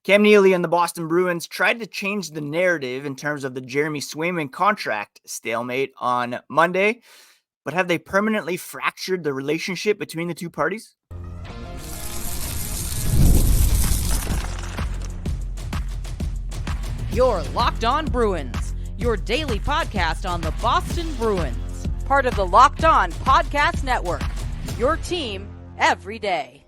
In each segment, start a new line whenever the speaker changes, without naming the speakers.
Cam Neely and the Boston Bruins tried to change the narrative in terms of the Jeremy Swayman contract stalemate on Monday, but have they permanently fractured the relationship between the two parties?
You're Locked On Bruins, your daily podcast on the Boston Bruins, part of the Locked On Podcast Network, your team every day.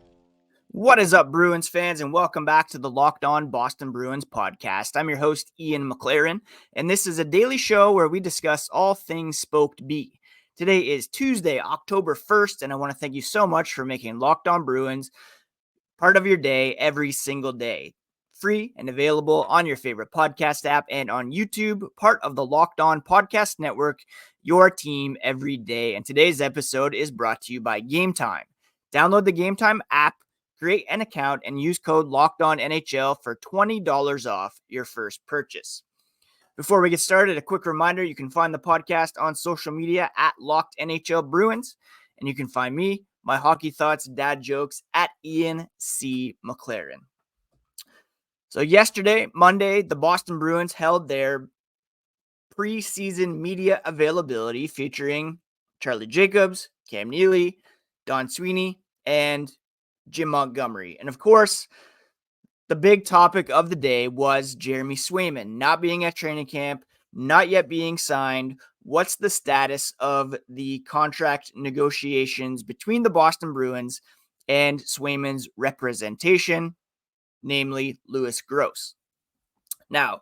What is up, Bruins fans, and welcome back to the Locked On Boston Bruins podcast. I'm your host, Ian McLaren, and this is a daily show where we discuss all things Spoked B. Today is Tuesday, October 1st, and I want to thank you so much for making Locked On Bruins part of your day every single day. Free and available on your favorite podcast app and on YouTube, part of the Locked On Podcast Network, your team every day. And today's episode is brought to you by Game Time. Download the Game Time app, create an account, and use code LOCKEDONNHL for $20 off your first purchase. Before we get started, a quick reminder, you can find the podcast on social media at Locked NHL Bruins, and you can find me, my hockey thoughts, dad jokes, at Ian C. McLaren. So yesterday, Monday, the Boston Bruins held their preseason media availability featuring Charlie Jacobs, Cam Neely, Don Sweeney, and Jim Montgomery. And of course, the big topic of the day was Jeremy Swayman not being at training camp, not yet being signed. What's the status of the contract negotiations between the Boston Bruins and Swayman's representation, namely Louis Gross? Now,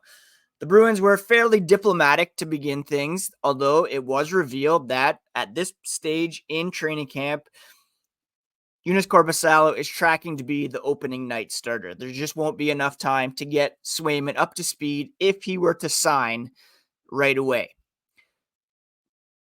the Bruins were fairly diplomatic to begin things, although it was revealed that at this stage in training camp, Joonas Korpisalo is tracking to be the opening night starter. There just won't be enough time to get Swayman up to speed if he were to sign right away.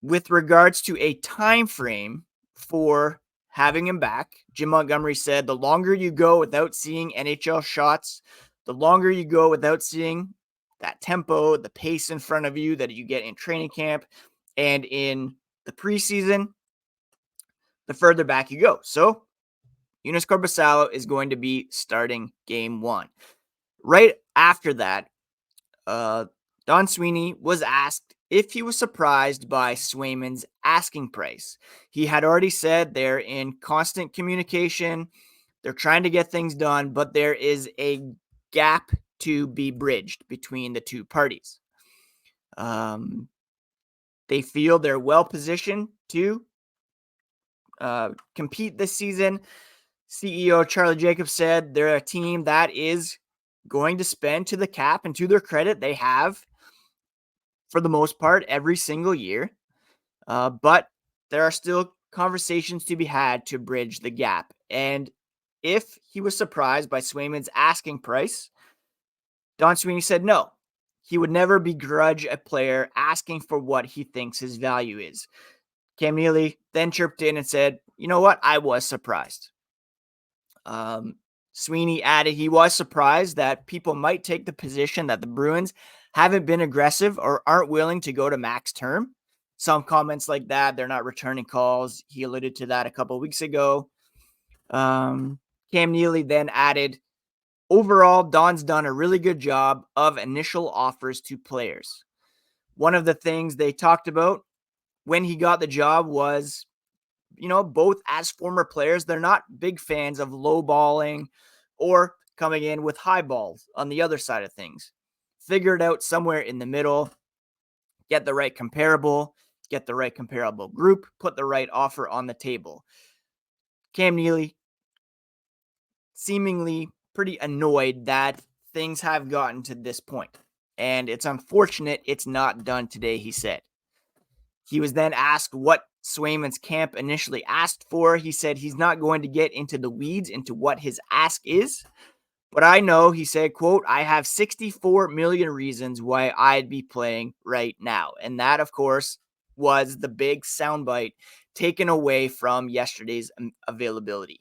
With regards to a time frame for having him back, Jim Montgomery said the longer you go without seeing NHL shots, the longer you go without seeing that tempo, the pace in front of you that you get in training camp and in the preseason, the further back you go. So Joonas Korpisalo is going to be starting game one. Right after that, Don Sweeney was asked if he was surprised by Swayman's asking price. He had already said they're in constant communication. They're trying to get things done, but there is a gap to be bridged between the two parties. They feel they're well positioned to compete this season. CEO Charlie Jacobs said they're a team that is going to spend to the cap, and to their credit, they have, for the most part, every single year. But there are still conversations to be had to bridge the gap. And if he was surprised by Swayman's asking price, Don Sweeney said no. He would never begrudge a player asking for what he thinks his value is. Cam Neely then chirped in and said, you know what? I was surprised. Sweeney added he was surprised that people might take the position that the Bruins haven't been aggressive or aren't willing to go to max term. Some comments like that, they're not returning calls. He alluded to that a couple of weeks ago. Cam Neely then added, overall, Don's done a really good job of initial offers to players. One of the things they talked about when he got the job was, both as former players, they're not big fans of lowballing or coming in with high balls on the other side of things. Figure it out somewhere in the middle, get the right comparable group, put the right offer on the table. Cam Neely seemingly pretty annoyed that things have gotten to this point, and it's unfortunate it's not done today, he said. He was then asked what Swayman's camp initially asked for. He said he's not going to get into the weeds into what his ask is, but I know, he said, quote, I have 64 million reasons why I'd be playing right now. And that, of course, was the big soundbite taken away from yesterday's availability,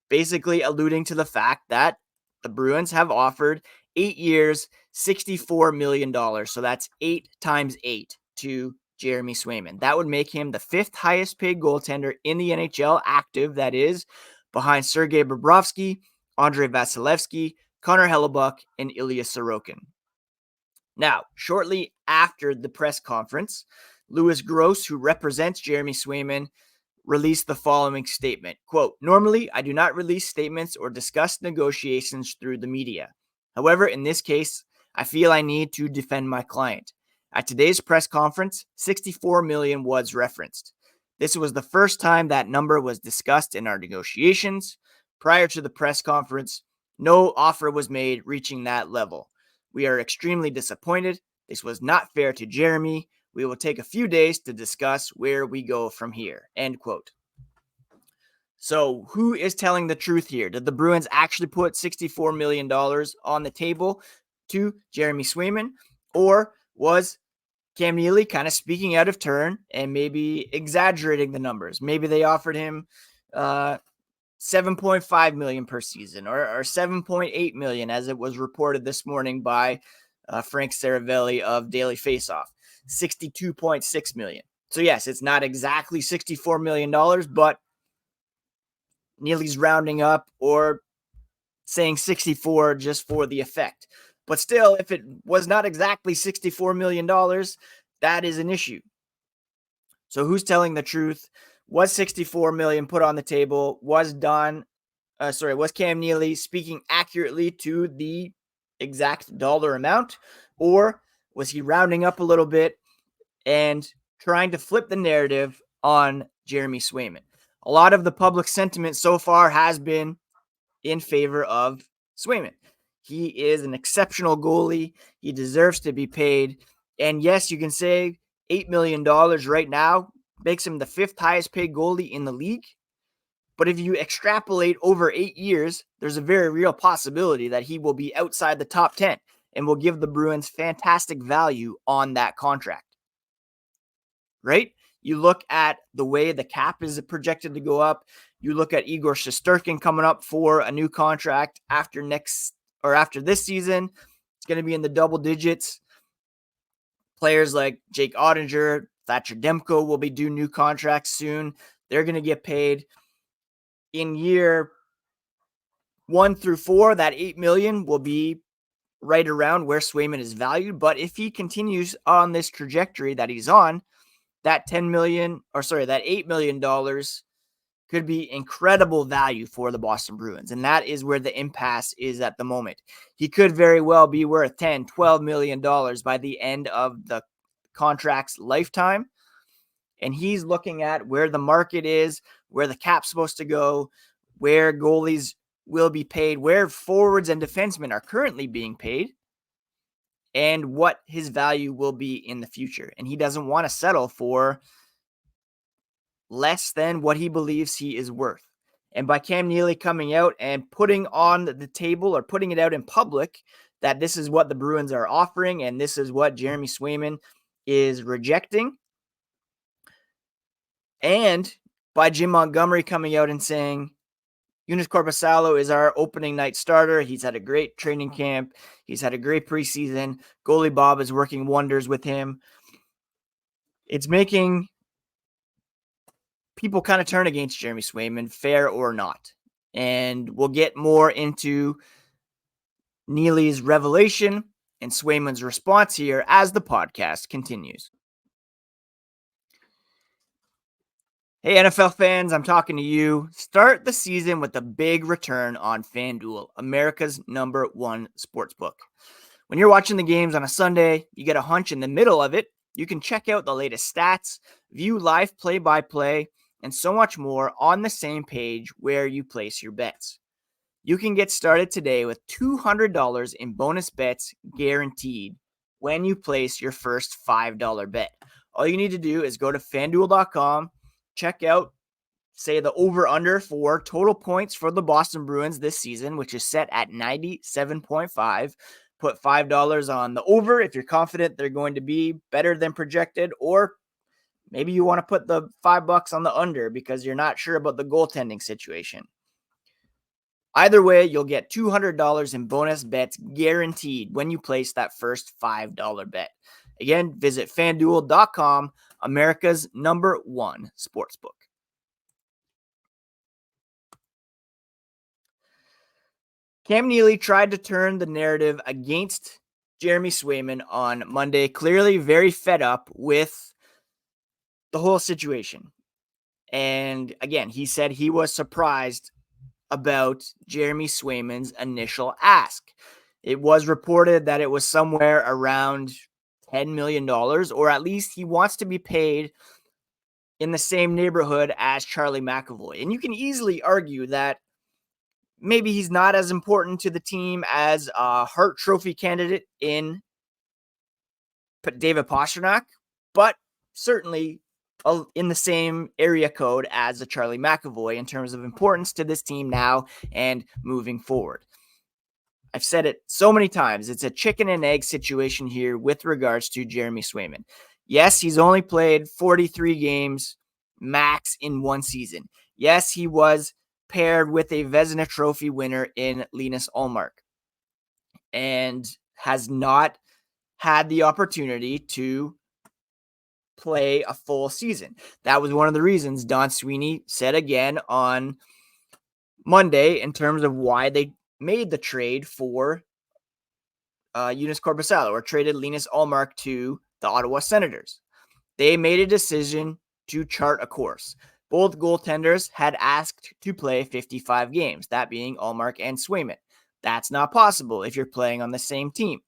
basically alluding to the fact that the Bruins have offered 8 years, $64 million. So that's 8 times 8 to Jeremy Swayman. That would make him the 5th highest paid goaltender in the NHL, active, that is, behind Sergei Bobrovsky, Andrei Vasilevsky, Connor Hellebuck, and Ilya Sorokin. Now, shortly after the press conference, Louis Gross, who represents Jeremy Swayman, released the following statement. Quote, "Normally, I do not release statements or discuss negotiations through the media. However, in this case, I feel I need to defend my client. At today's press conference, 64 million was referenced. This was the first time that number was discussed in our negotiations. Prior to the press conference, no offer was made reaching that level. We are extremely disappointed. This was not fair to Jeremy. We will take a few days to discuss where we go from here." End quote. So who is telling the truth here? Did the Bruins actually put $64 million on the table to Jeremy Swayman? Or was Cam Neely kind of speaking out of turn and maybe exaggerating the numbers? Maybe they offered him 7.5 million per season or 7.8 million, as it was reported this morning by Frank Saravelli of Daily Faceoff. 62.6 million. So yes, it's not exactly $64 million, but Neely's rounding up or saying 64 just for the effect. But still, if it was not exactly $64 million, that is an issue. So who's telling the truth? Was 64 million put on the table? Was Cam Neely speaking accurately to the exact dollar amount? Or was he rounding up a little bit and trying to flip the narrative on Jeremy Swayman? A lot of the public sentiment so far has been in favor of Swayman. He is an exceptional goalie. He deserves to be paid. And yes, you can say $8 million right now makes him the fifth highest paid goalie in the league. But if you extrapolate over 8 years, there's a very real possibility that he will be outside the top 10 and will give the Bruins fantastic value on that contract. Right? You look at the way the cap is projected to go up. You look at Igor Shesterkin coming up for a new contract after this season. It's going to be in the double digits. Players like Jake Ottinger, Thatcher Demko will be due new contracts soon. They're going to get paid. In year 1 through 4, that $8 million will be right around where Swayman is valued. But if he continues on this trajectory that he's on, that $8 million could be incredible value for the Boston Bruins. And that is where the impasse is at the moment. He could very well be worth $10, $12 million by the end of the contract's lifetime. And he's looking at where the market is, where the cap's supposed to go, where goalies will be paid, where forwards and defensemen are currently being paid, and what his value will be in the future. And he doesn't want to settle for less than what he believes he is worth. And by Cam Neely coming out and putting on the table or putting it out in public that this is what the Bruins are offering and this is what Jeremy Swayman is rejecting, and by Jim Montgomery coming out and saying, Joonas Korpisalo is our opening night starter. He's had a great training camp. He's had a great preseason. Goalie Bob is working wonders with him. It's making people kind of turn against Jeremy Swayman, fair or not. And we'll get more into Neely's revelation and Swayman's response here as the podcast continues. Hey, NFL fans, I'm talking to you. Start the season with a big return on FanDuel, America's #1 sportsbook. When you're watching the games on a Sunday, you get a hunch in the middle of it. You can check out the latest stats, view live play-by-play, and so much more on the same page where you place your bets. You can get started today with $200 in bonus bets guaranteed when you place your first $5 bet. All you need to do is go to FanDuel.com, check out, say, the over-under for total points for the Boston Bruins this season, which is set at 97.5. Put $5 on the over if you're confident they're going to be better than projected, or maybe you want to put the $5 on the under because you're not sure about the goaltending situation. Either way, you'll get $200 in bonus bets guaranteed when you place that first $5 bet. Again, visit FanDuel.com, America's #1 sportsbook. Cam Neely tried to turn the narrative against Jeremy Swayman on Monday, clearly very fed up with the whole situation. And again, he said he was surprised about Jeremy Swayman's initial ask. It was reported that it was somewhere around $10 million, or at least he wants to be paid in the same neighborhood as Charlie McAvoy. And you can easily argue that maybe he's not as important to the team as a Hart Trophy candidate in David Pastrnak, but certainly in the same area code as a Charlie McAvoy in terms of importance to this team now and moving forward. I've said it so many times. It's a chicken and egg situation here with regards to Jeremy Swayman. Yes, he's only played 43 games max in one season. Yes, he was paired with a Vezina Trophy winner in Linus Ullmark and has not had the opportunity to play a full season. That was one of the reasons Don Sweeney said again on Monday in terms of why they made the trade for Joonas Korpisalo, or traded Linus Ullmark to the Ottawa Senators. They made a decision to chart a course. Both goaltenders had asked to play 55 games, that being Ullmark and Swayman. That's not possible if you're playing on the same team,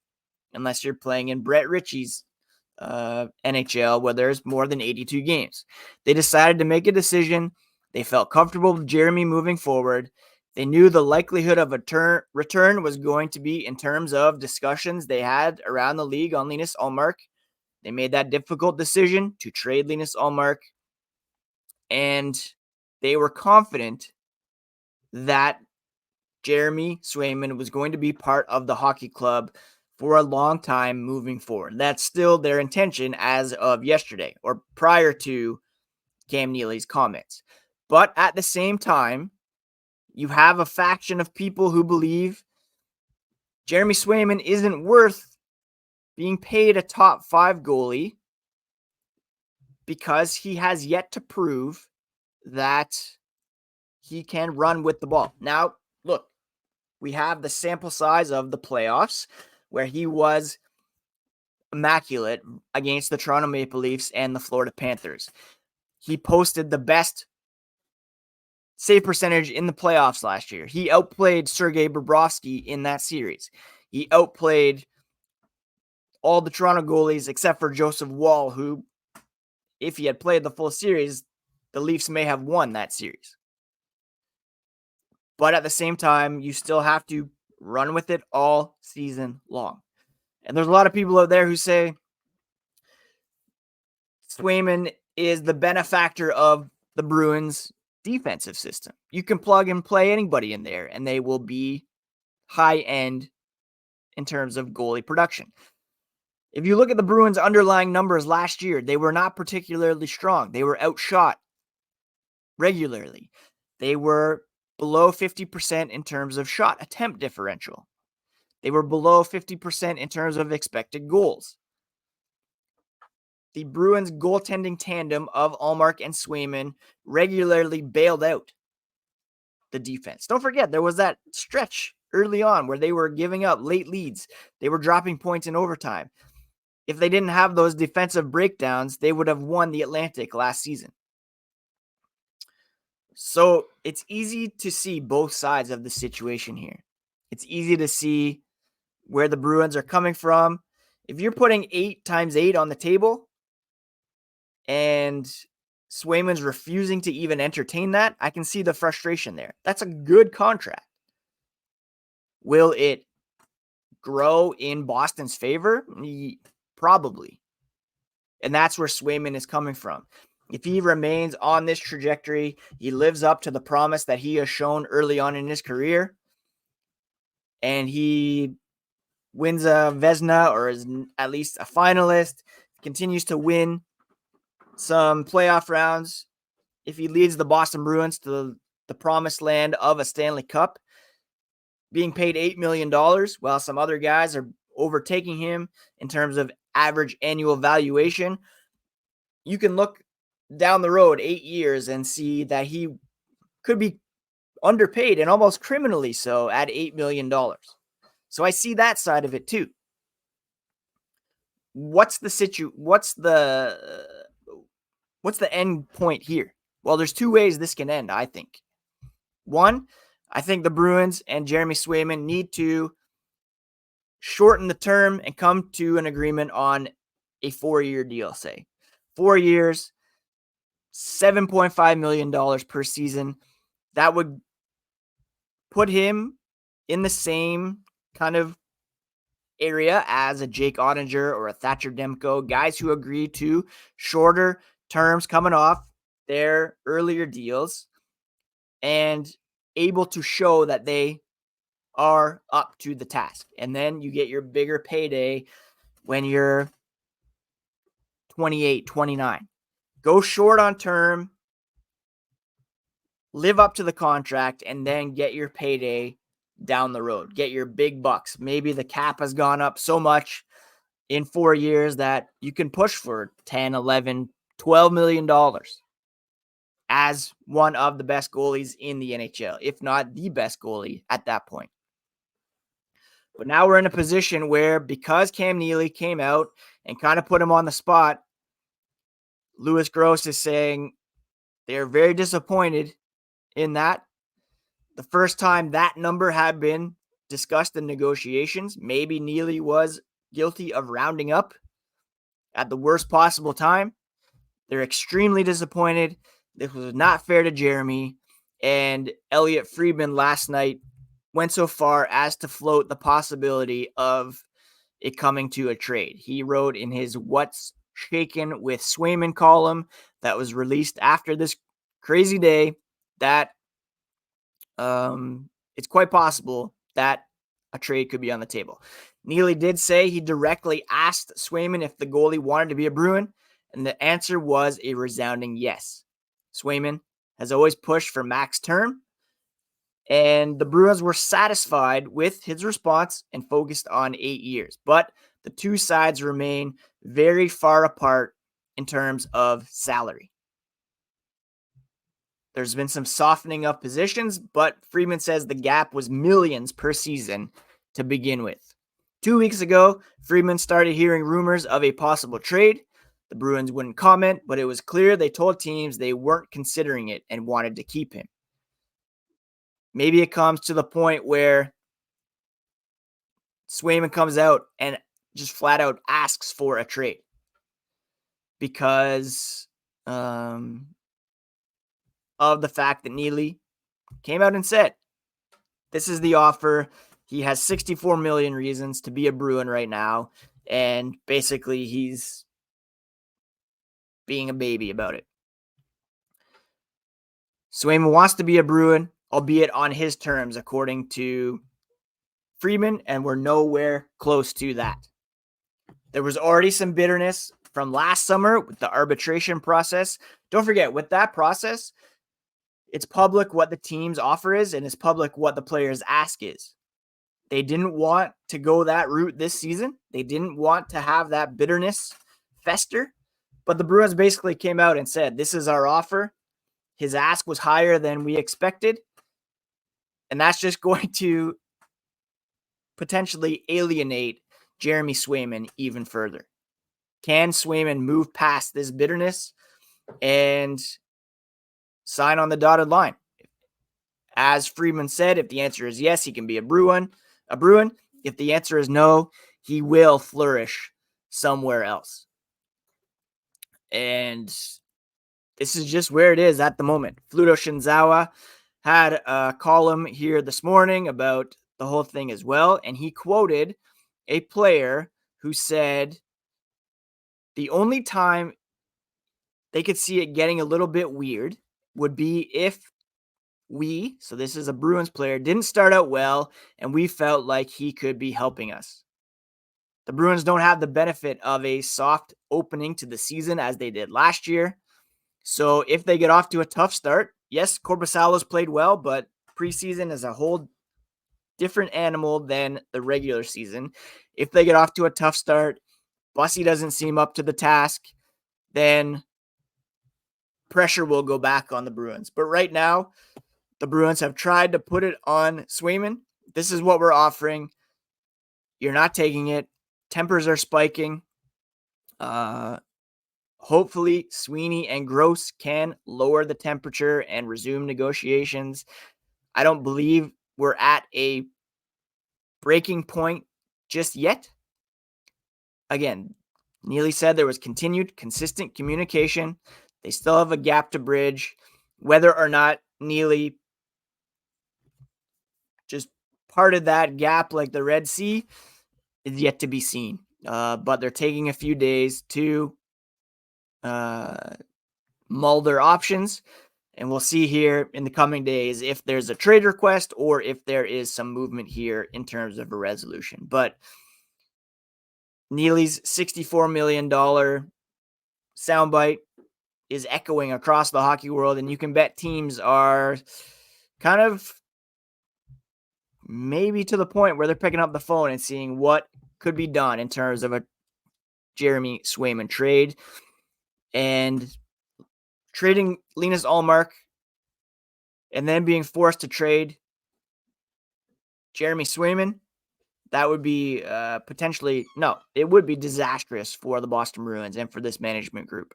unless you're playing in Brett Ritchie's NHL where there's more than 82 games. They decided to make a decision. They felt comfortable with Jeremy moving forward. They knew the likelihood of a return was going to be in terms of discussions they had around the league on Linus Ullmark. They made that difficult decision to trade Linus Ullmark, and they were confident that Jeremy Swayman was going to be part of the hockey club for a long time moving forward. That's still their intention as of yesterday, or prior to Cam Neely's comments. But at the same time, you have a faction of people who believe Jeremy Swayman isn't worth being paid a top 5 goalie because he has yet to prove that he can run with the ball. Now, look, we have the sample size of the playoffs where he was immaculate against the Toronto Maple Leafs and the Florida Panthers. He posted the best save percentage in the playoffs last year. He outplayed Sergei Bobrovsky in that series. He outplayed all the Toronto goalies except for Joseph Woll, who, if he had played the full series, the Leafs may have won that series. But at the same time, you still have to run with it all season long. And there's a lot of people out there who say Swayman is the benefactor of the Bruins defensive system. You can plug and play anybody in there and they will be high end in terms of goalie production. If you look at the Bruins' underlying numbers last year, they were not particularly strong. They were outshot regularly. They were below 50% in terms of shot attempt differential. They were below 50% in terms of expected goals. The Bruins goaltending tandem of Ullmark and Swayman regularly bailed out the defense. Don't forget, there was that stretch early on where they were giving up late leads. They were dropping points in overtime. If they didn't have those defensive breakdowns, they would have won the Atlantic last season. So it's easy to see both sides of the situation here. It's easy to see where the Bruins are coming from. If you're putting 8 times 8 on the table and Swayman's refusing to even entertain that, I can see the frustration there. That's a good contract. Will it grow in Boston's favor? Probably. And that's where Swayman is coming from. If he remains on this trajectory, he lives up to the promise that he has shown early on in his career, and he wins a Vezina or is at least a finalist, continues to win some playoff rounds, if he leads the Boston Bruins to the promised land of a Stanley Cup, being paid $8 million, while some other guys are overtaking him in terms of average annual valuation, you can look down the road 8 years and see that he could be underpaid and almost criminally so at $8 million. So I see that side of it too. What's the end point here? Well, there's two ways this can end, I think. One, I think the Bruins and Jeremy Swayman need to shorten the term and come to an agreement on a 4-year deal, say. 4 years, $7.5 million per season. That would put him in the same kind of area as a Jake Ottinger or a Thatcher Demko, guys who agree to shorter terms coming off their earlier deals and able to show that they are up to the task. And then you get your bigger payday when you're 28, 29. Go short on term, live up to the contract, and then get your payday down the road. Get your big bucks. Maybe the cap has gone up so much in 4 years that you can push for 10, 11, $12 million as one of the best goalies in the NHL, if not the best goalie at that point. But now we're in a position where, because Cam Neely came out and kind of put him on the spot, Louis Gross is saying they're very disappointed in that. The first time that number had been discussed in negotiations, maybe Neely was guilty of rounding up at the worst possible time. They're extremely disappointed. This was not fair to Jeremy. And Elliot Friedman last night went so far as to float the possibility of it coming to a trade. He wrote in his What's Shaken with Swayman column that was released after this crazy day that it's quite possible that a trade could be on the table. Neely did say he directly asked Swayman if the goalie wanted to be a Bruin, and the answer was a resounding yes. Swayman has always pushed for max term, and the Bruins were satisfied with his response and focused on 8 years. But the two sides remain very far apart in terms of salary. There's been some softening of positions, but Friedman says the gap was millions per season to begin with. 2 weeks ago, Friedman started hearing rumors of a possible trade. The Bruins wouldn't comment, but it was clear they told teams they weren't considering it and wanted to keep him. Maybe it comes to the point where Swayman comes out and just flat out asks for a trade because of the fact that Neely came out and said, this is the offer. He has 64 million reasons to be a Bruin right now. And basically he's being a baby about it. Swayman wants to be a Bruin, albeit on his terms, according to Friedman, and we're nowhere close to that. There was already some bitterness from last summer with the arbitration process. Don't forget, with that process, it's public what the team's offer is, and it's public what the player's ask is. They didn't want to go that route this season. They didn't want to have that bitterness fester. But the Bruins basically came out and said, this is our offer. His ask was higher than we expected. And that's just going to potentially alienate Jeremy Swayman even further. Can Swayman move past this bitterness and sign on the dotted line? As Friedman said, if the answer is yes, he can be a Bruin. If the answer is no, he will flourish somewhere else. And this is just where it is at the moment. Fluto Shinzawa had a column here this morning about the whole thing as well, and he quoted a player who said the only time they could see it getting a little bit weird would be if we, so this is a Bruins player, didn't start out well and we felt like he could be helping us. The Bruins don't have the benefit of a soft opening to the season as they did last year. So if they get off to a tough start, yes, Korpisalo's played well, but preseason is a whole different animal than the regular season. If they get off to a tough start, Bussy doesn't seem up to the task, then pressure will go back on the Bruins. But right now, The Bruins have tried to put it on Swayman. This is what we're offering. You're not taking it. Tempers are spiking. Hopefully, Sweeney and Gross can lower the temperature and resume negotiations. I don't believe we're at a breaking point just yet. Again, Neely said there was continued, consistent communication. They still have a gap to bridge. Whether or not Neely just parted that gap like the Red Sea is yet to be seen. But they're taking a few days to mull their options. And we'll see here in the coming days if there's a trade request or if there is some movement here in terms of a resolution. But Neely's $64 million soundbite is echoing across the hockey world, and you can bet teams are kind of maybe to the point where they're picking up the phone and seeing what could be done in terms of a Jeremy Swayman trade. And trading Linus Ullmark and then being forced to trade Jeremy Swayman, that would be it would be disastrous for the Boston Bruins and for this management group.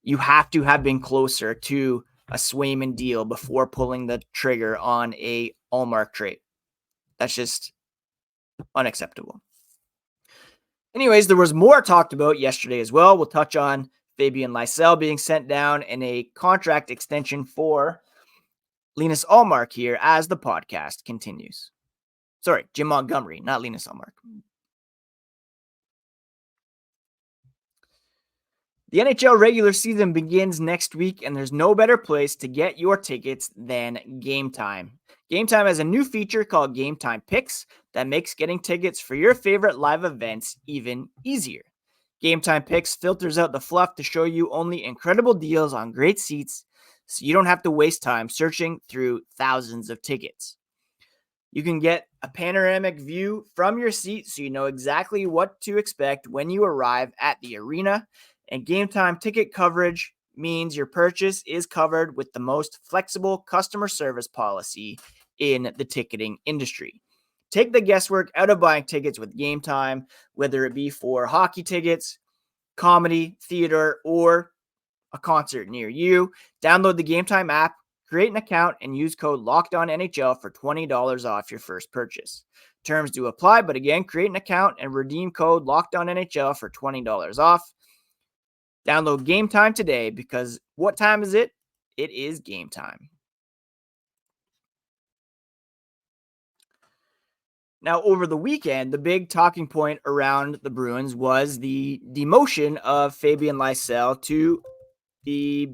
You have to have been closer to a Swayman deal before pulling the trigger on a Ullmark trade. That's just unacceptable. Anyways, there was more talked about yesterday as well. We'll touch on Fabian Lysell being sent down and a contract extension for Linus Ullmark here as the podcast continues. Sorry, Jim Montgomery, not Linus Ullmark. The NHL regular season begins next week, and there's no better place to get your tickets than Game Time. Game Time has a new feature called Game Time Picks that makes getting tickets for your favorite live events even easier. Game Time Picks filters out the fluff to show you only incredible deals on great seats, so you don't have to waste time searching through thousands of tickets. You can get a panoramic view from your seat so you know exactly what to expect when you arrive at the arena. And Game Time ticket coverage means your purchase is covered with the most flexible customer service policy in the ticketing industry. Take the guesswork out of buying tickets with Game Time, whether it be for hockey tickets, comedy, theater, or a concert near you. Download the Game Time app, create an account, and use code LOCKEDONNHL for $20 off your first purchase. Terms do apply, but again, create an account and redeem code LOCKEDONNHL for $20 off. Download Game Time today because what time is it? It is game time. Now, over the weekend, the big talking point around the Bruins was the demotion of Fabian Lysell to the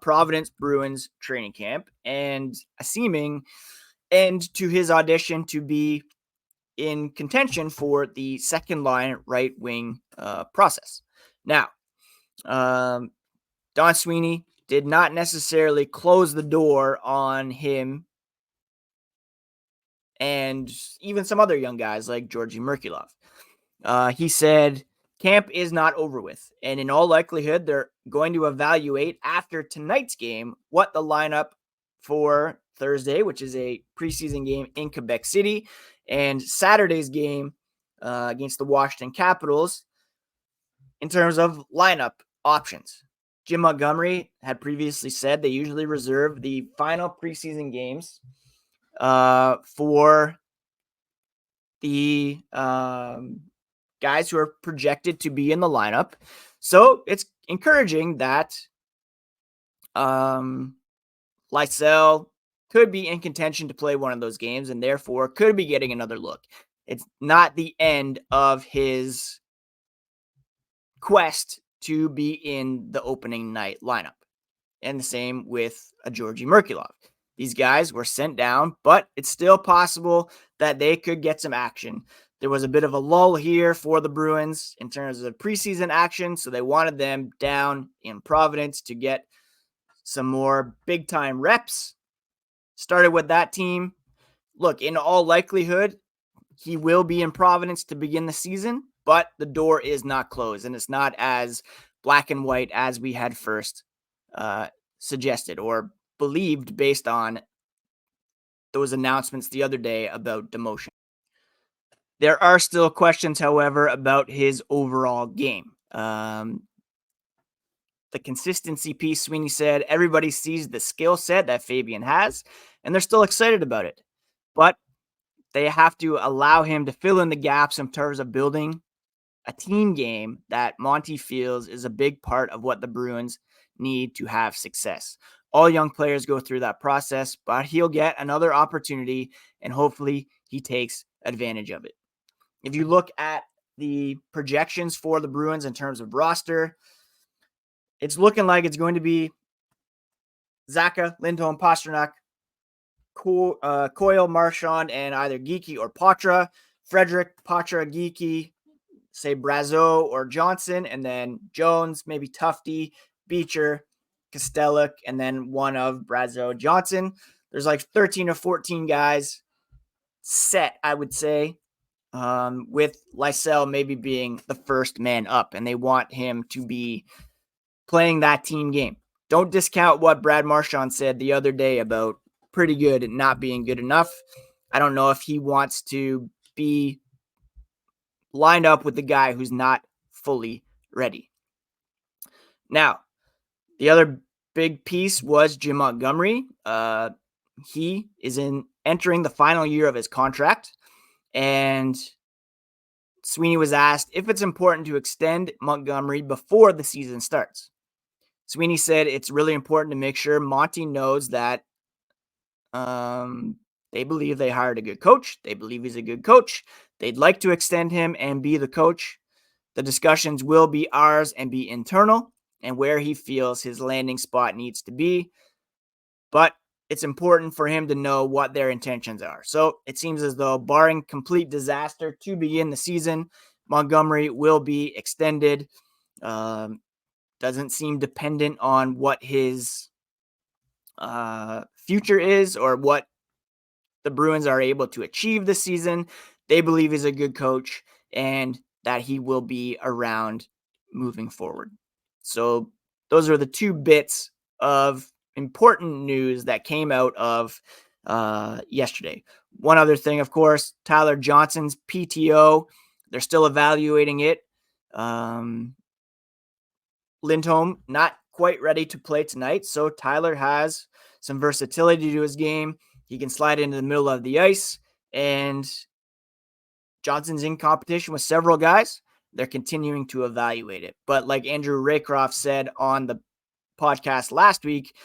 Providence Bruins training camp and a seeming end to his audition to be in contention for the second line right wing process. Now, Don Sweeney did not necessarily close the door on him and even some other young guys like Georgi Merkulov. He said camp is not over with, and in all likelihood, they're going to evaluate after tonight's game what the lineup for Thursday, which is a preseason game in Quebec City, and Saturday's game against the Washington Capitals in terms of lineup options. Jim Montgomery had previously said they usually reserve the final preseason games for the guys who are projected to be in the lineup. So it's encouraging that Lysell could be in contention to play one of those games and therefore could be getting another look. It's not the end of his quest to be in the opening night lineup. And the same with a Georgi Merkulov. These guys were sent down, but it's still possible that they could get some action. There was a bit of a lull here for the Bruins in terms of preseason action, so they wanted them down in Providence to get some more big-time reps. Started with that team. Look, in all likelihood, he will be in Providence to begin the season, but the door is not closed, and it's not as black and white as we had first suggested or believed based on those announcements the other day about demotion. There are still questions, however, about his overall game. The consistency piece, Sweeney said, everybody sees the skill set that Fabian has, and they're still excited about it. But they have to allow him to fill in the gaps in terms of building a team game that Monty feels is a big part of what the Bruins need to have success. All young players go through that process, but he'll get another opportunity, and hopefully he takes advantage of it. If you look at the projections for the Bruins in terms of roster, it's looking like it's going to be Zacha, Lindholm, Pastrnak, Coyle, Marchand, and either Geekie or Patra. Frederick, Patra, Geekie, say Brazeau or Johnson, and then Jones, maybe Tufte, Beecher, Kostelic, and then one of Brazeau, Johnson. There's like 13 or 14 guys set, I would say, with Lysell maybe being the first man up, and they want him to be playing that team game. Don't discount what Brad Marchand said the other day about pretty good and not being good enough. I don't know if he wants to be lined up with the guy who's not fully ready. Now, the other big piece was Jim Montgomery. He is entering the final year of his contract, and Sweeney was asked if it's important to extend Montgomery before the season starts. Sweeney said it's really important to make sure Monty knows that they believe they hired a good coach. They believe he's a good coach. They'd like to extend him and be the coach. The discussions will be ours and be internal and where he feels his landing spot needs to be. But it's important for him to know what their intentions are. So it seems as though, barring complete disaster to begin the season, Montgomery will be extended. Doesn't seem dependent on what his future is or what the Bruins are able to achieve this season. They believe he's a good coach and that he will be around moving forward. So those are the two bits of important news that came out of yesterday. One other thing, of course, Tyler Johnson's PTO. They're still evaluating it. Lindholm not quite ready to play tonight, so Tyler has some versatility to his game. He can slide into the middle of the ice, and Johnson's in competition with several guys. They're continuing to evaluate it. But like Andrew Raycroft said on the podcast last week,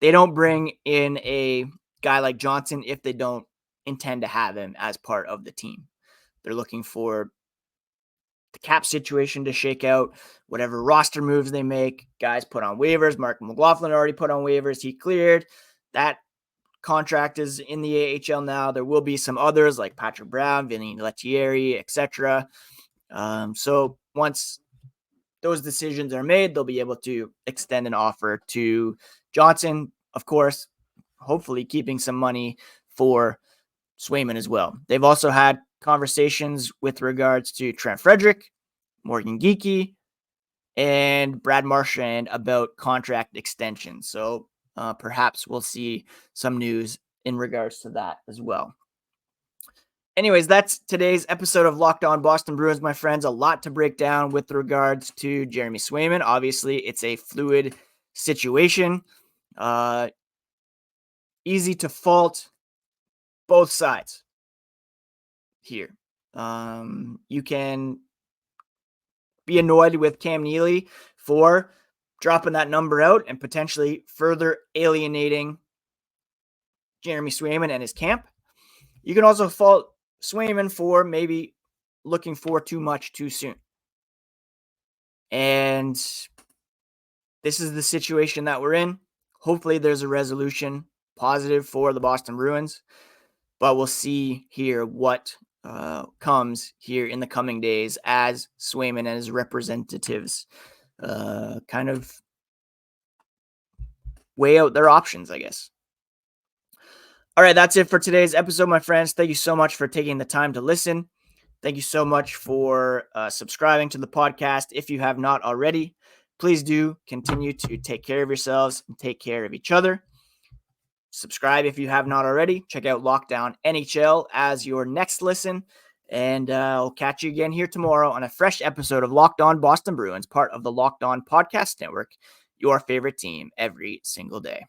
they don't bring in a guy like Johnson if they don't intend to have him as part of the team. They're looking for the cap situation to shake out, whatever roster moves they make, guys put on waivers. Mark McLaughlin already put on waivers. He cleared. That contract is in the AHL now. There will be some others like Patrick Brown, Vinny Lettieri, etc. So once those decisions are made, they'll be able to extend an offer to Johnson, of course, hopefully keeping some money for Swayman as well. They've also had conversations with regards to Trent Frederick, Morgan Geekie, and Brad Marchand about contract extensions. So perhaps we'll see some news in regards to that as well. Anyways, that's today's episode of Locked On Boston Bruins, my friends. A lot to break down with regards to Jeremy Swayman. Obviously, it's a fluid situation. Easy to fault both sides here. You can be annoyed with Cam Neely for dropping that number out and potentially further alienating Jeremy Swayman and his camp. You can also fault Swayman for maybe looking for too much too soon. And this is the situation that we're in. Hopefully there's a resolution positive for the Boston Bruins, but we'll see here what comes here in the coming days as Swayman and his representatives kind of weigh out their options, I guess. All right, that's it for today's episode, my friends. Thank you so much for taking the time to listen. Thank you so much for subscribing to the podcast. If you have not already, please do continue to take care of yourselves and take care of each other. Subscribe if you have not already. Check out Lockdown NHL as your next listen. And I'll catch you again here tomorrow on a fresh episode of Locked On Boston Bruins, part of the Locked On Podcast Network, your favorite team every single day.